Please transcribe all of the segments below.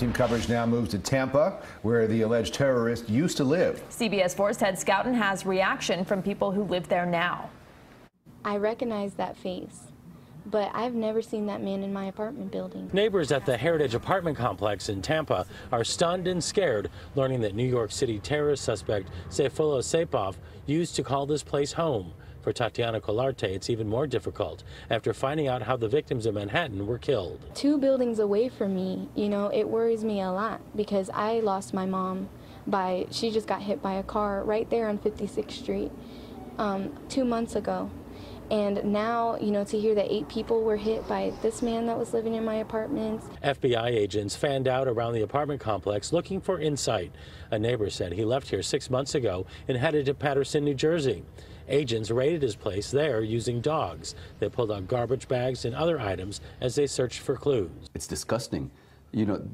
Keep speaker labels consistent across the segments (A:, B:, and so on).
A: Team coverage now moves to Tampa, where the alleged terrorist used to live.
B: CBS 4's Ted Scouten has reaction from people who live there now.
C: I recognize that face, but I've never seen that man in my apartment building.
D: Neighbors at the Heritage apartment complex in Tampa are stunned and scared, learning that New York City terrorist suspect Sayfullo Saipov used to call this place home. For Tatiana Colarte, it's even more difficult after finding out how the victims of Manhattan were killed. 2
C: buildings away from me, it worries me a lot because I lost my mom she just got hit by a car right there on 56th Street 2 months ago. And now, to hear that 8 people were hit by this man that was living in my apartment.
D: FBI agents fanned out around the apartment complex looking for insight. A neighbor said he left here 6 months ago and headed to Paterson, New Jersey. Agents raided his place there using dogs. They pulled out garbage bags and other items as they searched for clues.
E: It's disgusting.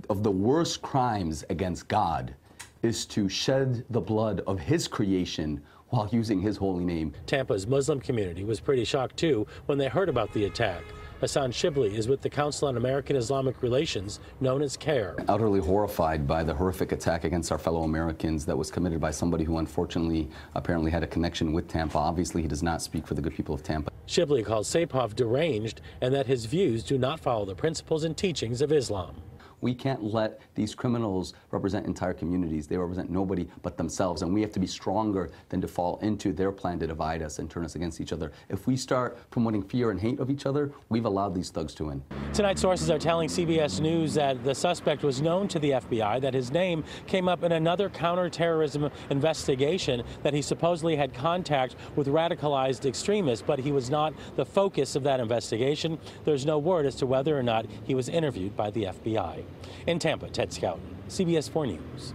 E: Of the worst crimes against God is to shed the blood of his creation while using his holy name.
D: Tampa's Muslim community was pretty shocked, too, when they heard about the attack. Hassan Shibli is with the Council on American-Islamic Relations, known as CARE.
E: Utterly horrified by the horrific attack against our fellow Americans that was committed by somebody who unfortunately apparently had a connection with Tampa. Obviously, he does not speak for the good people of Tampa.
D: Shibli calls Saipov deranged and that his views do not follow the principles and teachings of Islam.
E: We can't let these criminals represent entire communities. They represent nobody but themselves, and we have to be stronger than to fall into their plan to divide us and turn us against each other. If we start promoting fear and hate of each other, we've allowed these thugs to win.
D: Tonight, sources are telling CBS News that the suspect was known to the FBI, that his name came up in another counterterrorism investigation, that he supposedly had contact with radicalized extremists, but he was not the focus of that investigation. There's no word as to whether or not he was interviewed by the FBI. In Tampa, Ted Scouten, CBS 4 News.